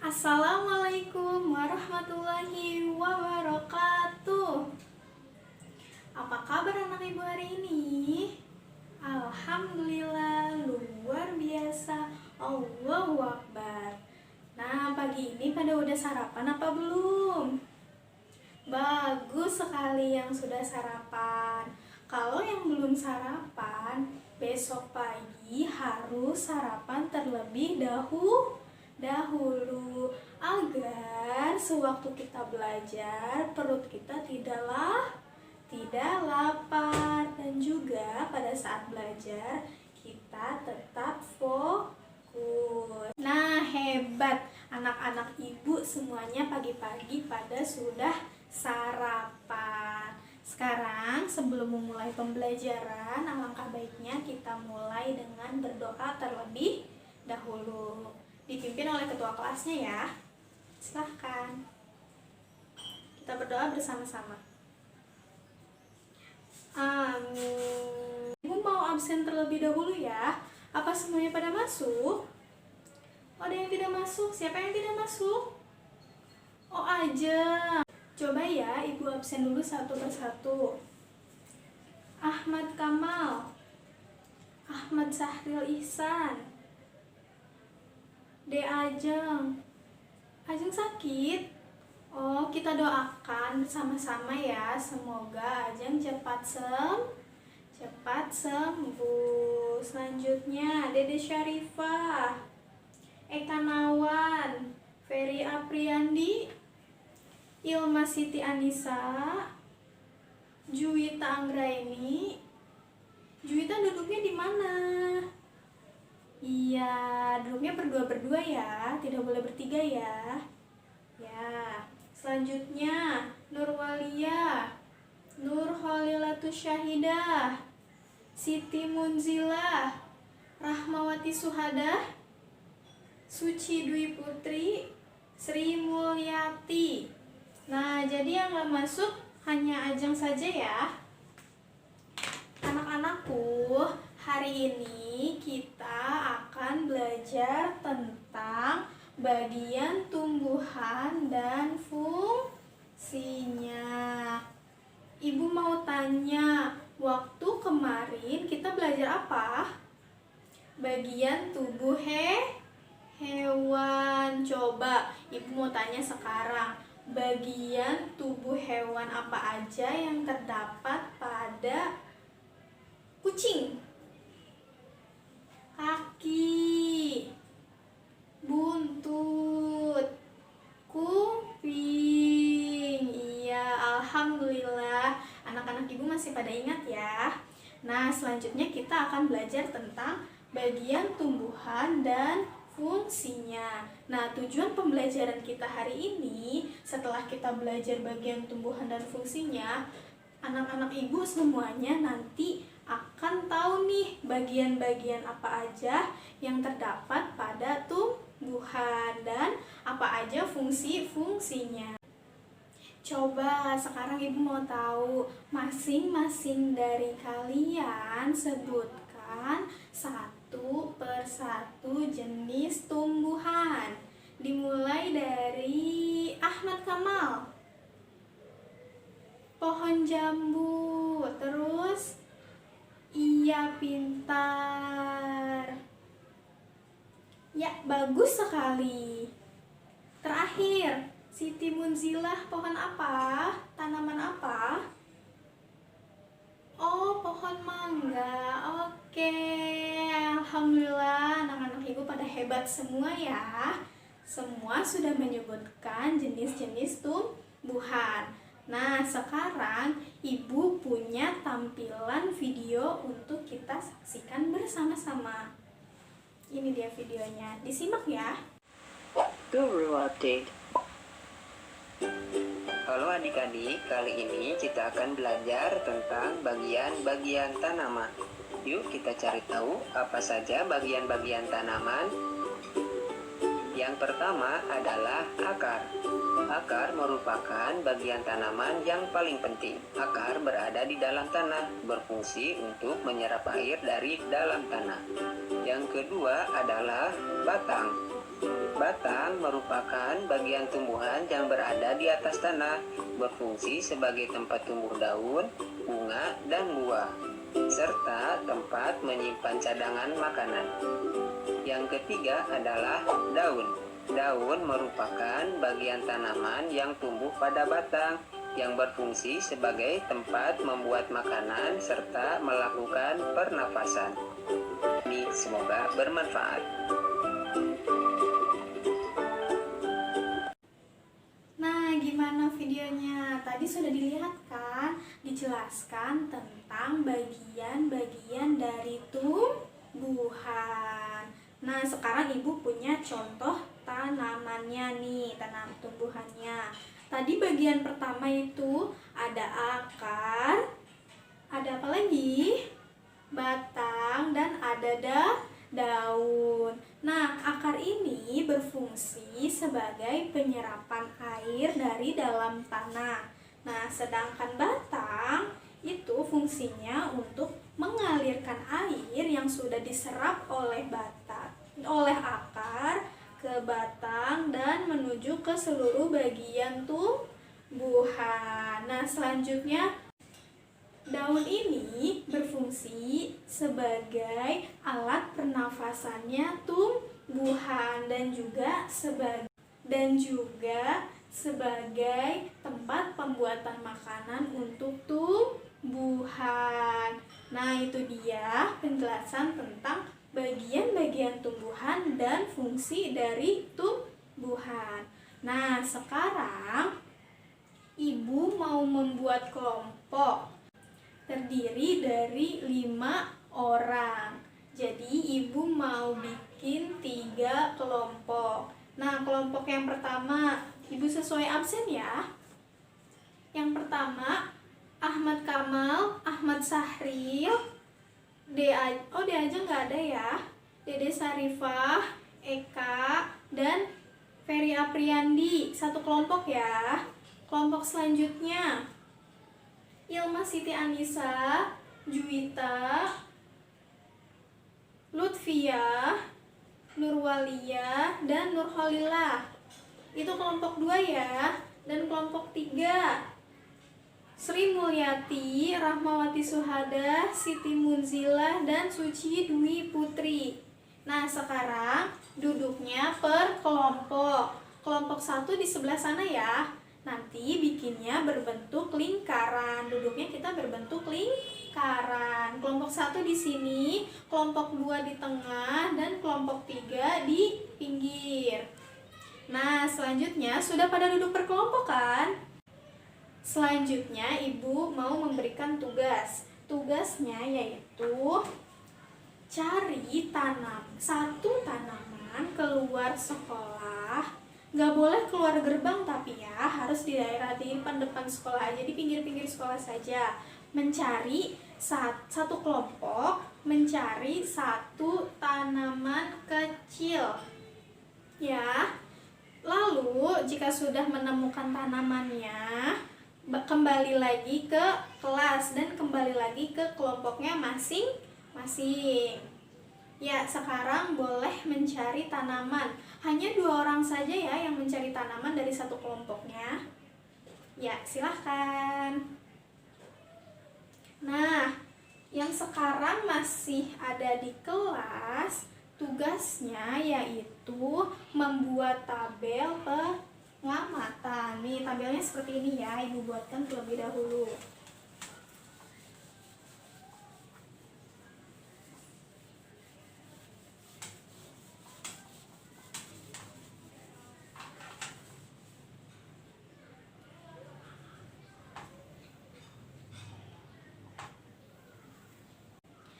Assalamualaikum warahmatullahi wabarakatuh. Apa kabar anak ibu hari ini? Alhamdulillah, luar biasa. Allahu Akbar. Nah, pagi ini pada udah sarapan apa belum? Bagus sekali yang sudah sarapan. Kalau yang belum sarapan, besok pagi harus sarapan terlebih dahulu agar sewaktu kita belajar perut kita tidak lapar, dan juga pada saat belajar kita tetap fokus. Nah, hebat anak-anak ibu semuanya pagi-pagi pada sudah sarapan. Sekarang sebelum memulai pembelajaran, alangkah baiknya kita mulai dengan berdoa terlebih dahulu, dipimpin oleh ketua kelasnya ya. Silahkan kita berdoa bersama-sama. Amin. Ibu mau absen terlebih dahulu ya. Apa semuanya pada masuk? Oh, ada yang tidak masuk? Siapa yang tidak masuk? Oh, aja. Coba ya, ibu absen dulu satu persatu. Ahmad Kamal, Ahmad Sahril Ihsan, De Ajeng. Ajeng sakit? Oh, kita doakan bersama-sama ya. Semoga Ajeng cepat sembuh. Selanjutnya Dede Syarifah, Eka Nawan, Ferry Apriandi, Ilma Siti Anissa, Juwita Anggraini. Juwita duduknya di mana? Iya, duduknya berdua ya, tidak boleh bertiga ya. Ya, selanjutnya Nurwalia, Nurholilatus Syahidah, Siti Munzilah, Rahmawati Suhadah, Suci Dwi Putri, Sri Mulyati. Nah, jadi yang gak masuk hanya Ajeng saja ya. Anak-anakku, hari ini kita akan belajar tentang bagian tumbuhan dan fungsinya. Ibu mau tanya, waktu kemarin kita belajar apa? Bagian tubuh hewan. Coba ibu mau tanya sekarang, bagian tubuh hewan apa aja yang terdapat pada kucing? Kaki, buntut, kuping. Iya, alhamdulillah anak-anak ibu masih pada ingat ya. Nah, selanjutnya kita akan belajar tentang bagian tumbuhan dan fungsinya. Nah, tujuan pembelajaran kita hari ini, setelah kita belajar bagian tumbuhan dan fungsinya, anak-anak ibu semuanya nanti akan tahu nih bagian-bagian apa aja yang terdapat pada tumbuhan dan apa aja fungsi-fungsinya. Coba sekarang ibu mau tahu, masing-masing dari kalian sebutkan satu persatu jenis tumbuhan. Dimulai dari Ahmad Kamal. Pohon jambu, terus iya, pintar. Ya, bagus sekali. Terakhir, Siti Munzilah, pohon apa? Tanaman apa? Oh, pohon mangga. Oke, alhamdulillah anak-anak ibu pada hebat semua ya. Semua sudah menyebutkan jenis-jenis tumbuhan. Nah, sekarang ibu punya tampilan video untuk kita saksikan bersama-sama. Ini dia videonya, disimak ya. Guru Update. Halo adik-adik, kali ini kita akan belajar tentang bagian-bagian tanaman. Yuk kita cari tahu apa saja bagian-bagian tanaman. Yang pertama adalah akar. Akar merupakan bagian tanaman yang paling penting. Akar berada di dalam tanah, berfungsi untuk menyerap air dari dalam tanah. Yang kedua adalah batang. Batang merupakan bagian tumbuhan yang berada di atas tanah, berfungsi sebagai tempat tumbuh daun, bunga, dan buah, serta tempat menyimpan cadangan makanan. Yang ketiga adalah daun. Daun merupakan bagian tanaman yang tumbuh pada batang, yang berfungsi sebagai tempat membuat makanan serta melakukan pernafasan. Ini semoga bermanfaat. Nah, gimana videonya? Tadi sudah dilihat kan? Dijelaskan tentang bagian-bagian dari tumbuhan. Nah, sekarang Ibu punya contoh tanamannya nih, tanam tumbuhannya. Tadi bagian pertama itu ada akar, ada apa lagi? Batang, dan ada daun. Nah, akar ini berfungsi sebagai penyerapan air dari dalam tanah. Nah, sedangkan batang itu fungsinya untuk mengalirkan air yang sudah diserap oleh akar ke batang dan menuju ke seluruh bagian tumbuhan. Nah, selanjutnya daun ini berfungsi sebagai alat pernafasannya tumbuhan dan juga sebagai tempat pembuatan makanan untuk tumbuhan. Nah, itu dia penjelasan tentang bagian-bagian tumbuhan dan fungsi dari tumbuhan. Nah, sekarang Ibu mau membuat kelompok terdiri dari 5 orang. Jadi Ibu mau bikin 3 kelompok. Nah, kelompok yang pertama, Ibu sesuai absen ya. Yang pertama, Ahmad Kamal, Ahmad Sahril, D aja nggak ada ya. Dede Sarifah, Eka, dan Ferry Apriandi. Satu kelompok ya. Kelompok selanjutnya, Ilma Siti Anissa, Juwita, Lutfia, Nurwalia, dan Nurholilah. Itu kelompok 2 ya. Dan kelompok 3, Sri Mulyati, Rahmawati Suhada, Siti Munzilah, dan Suci Dwi Putri. Nah, sekarang duduknya per kelompok. Kelompok 1 di sebelah sana ya. Nanti bikinnya berbentuk lingkaran. Duduknya kita berbentuk lingkaran. Kelompok 1 di sini, kelompok 2 di tengah, dan kelompok 3 di pinggir. Nah, selanjutnya sudah pada duduk berkelompok kan? Selanjutnya Ibu mau memberikan tugas. Tugasnya yaitu cari satu tanaman keluar sekolah. Nggak boleh keluar gerbang tapi ya, harus di daerah di depan sekolah aja, di pinggir-pinggir sekolah saja. Mencari satu kelompok, mencari satu tanaman kecil. Ya. Lalu jika sudah menemukan tanamannya, kembali lagi ke kelas dan kembali lagi ke kelompoknya masing-masing. Ya, sekarang boleh mencari tanaman. Hanya 2 orang saja ya yang mencari tanaman dari satu kelompoknya. Ya, silahkan. Nah, yang sekarang masih ada di kelas, tugasnya yaitu membuat tabel pengamatan. Nih, tabelnya seperti ini ya, Ibu buatkan terlebih dahulu.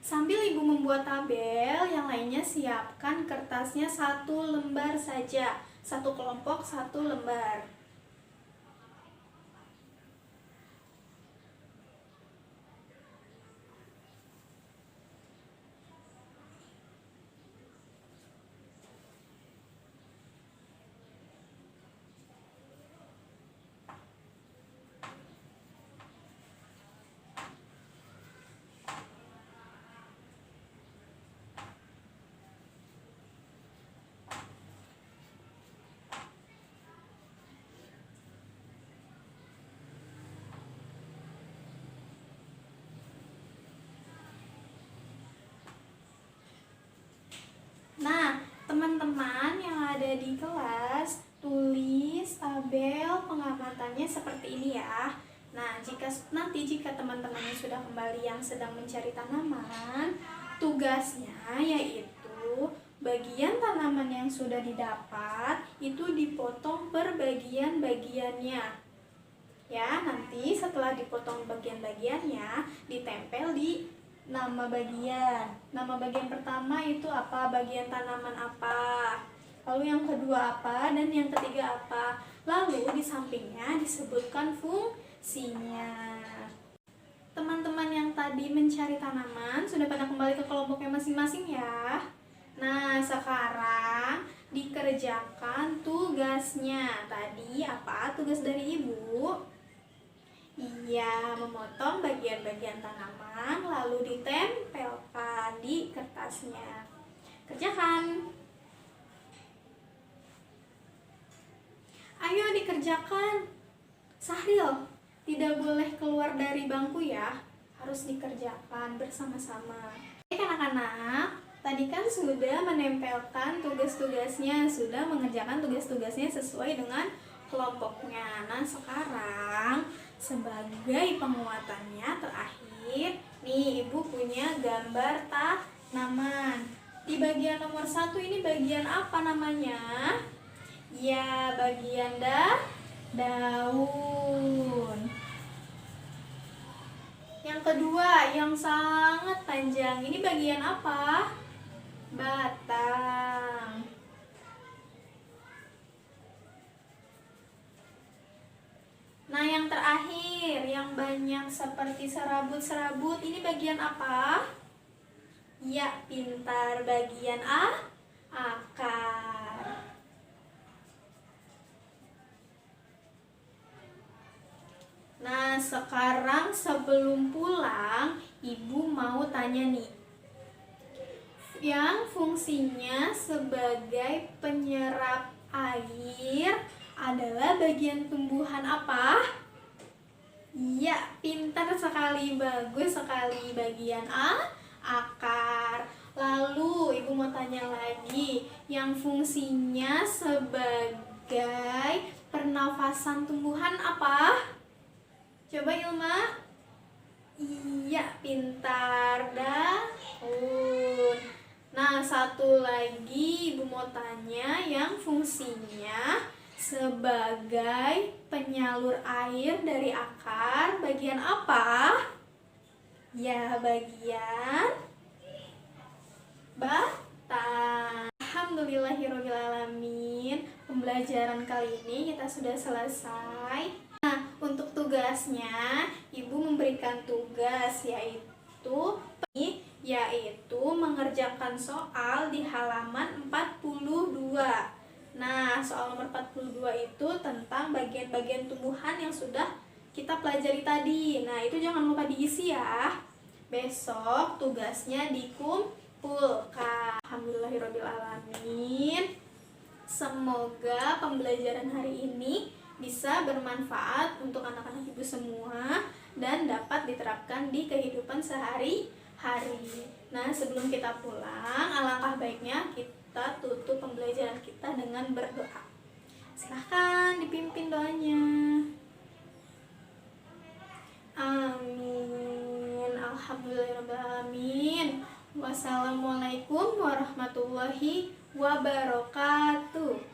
Sambil Ibu membuat tabel, yang lainnya siapkan kertasnya 1 lembar saja. Satu kelompok 1 lembar. pengamatannya seperti ini ya. Nah, jika teman-temannya sudah kembali yang sedang mencari tanaman, tugasnya yaitu bagian tanaman yang sudah didapat itu dipotong per bagian-bagiannya. Ya, nanti setelah dipotong bagian-bagiannya, ditempel di nama bagian. Nama bagian pertama itu apa? Bagian tanaman apa? Lalu yang kedua apa? Dan yang ketiga apa? Lalu di sampingnya disebutkan fungsinya. Teman-teman yang tadi mencari tanaman sudah pada kembali ke kelompoknya masing-masing ya. Nah, sekarang dikerjakan tugasnya. Tadi apa tugas dari ibu? Iya, memotong bagian-bagian tanaman lalu ditempelkan di kertasnya. Kerjakan. Ayo dikerjakan. Sahril, tidak boleh keluar dari bangku ya. Harus dikerjakan bersama-sama. Oke anak-anak, tadi kan sudah menempelkan tugas-tugasnya, sudah mengerjakan tugas-tugasnya sesuai dengan kelompoknya. Nah, sekarang sebagai penguatannya terakhir, nih ibu punya gambar tanaman. Di bagian nomor 1 ini bagian apa namanya? Ya, bagian daun. Yang kedua, yang sangat panjang, ini bagian apa? Batang. Nah, yang terakhir, yang banyak seperti serabut-serabut, ini bagian apa? Ya, pintar, bagian akar. Nah, sekarang sebelum pulang, ibu mau tanya nih. Yang fungsinya sebagai penyerap air adalah bagian tumbuhan apa? Iya, pintar sekali, bagus sekali, bagian akar. Lalu ibu mau tanya lagi, yang fungsinya sebagai pernafasan tumbuhan apa? Coba Ilma. Iya, pintar, daun. Nah, satu lagi ibu mau tanya yang fungsinya sebagai penyalur air dari akar, bagian apa? Ya, bagian batang. Alhamdulillahirrahmanirrahim. Pembelajaran kali ini kita sudah selesai. Nah, untuk tugasnya, ibu memberikan tugas yaitu mengerjakan soal di halaman 42. Nah, soal nomor 42 itu tentang bagian-bagian tumbuhan yang sudah kita pelajari tadi. Nah, itu jangan lupa diisi ya. Besok tugasnya dikumpulkan. Alhamdulillahirrahmanirrahim. Semoga pembelajaran hari ini bisa bermanfaat untuk anak-anak ibu semua dan dapat diterapkan di kehidupan sehari-hari. Nah, sebelum kita pulang, alangkah baiknya kita tutup pembelajaran kita dengan berdoa. Silahkan dipimpin doanya. Amin. Alhamdulillahirrahmanirrahim. Wassalamualaikum warahmatullahi wabarakatuh.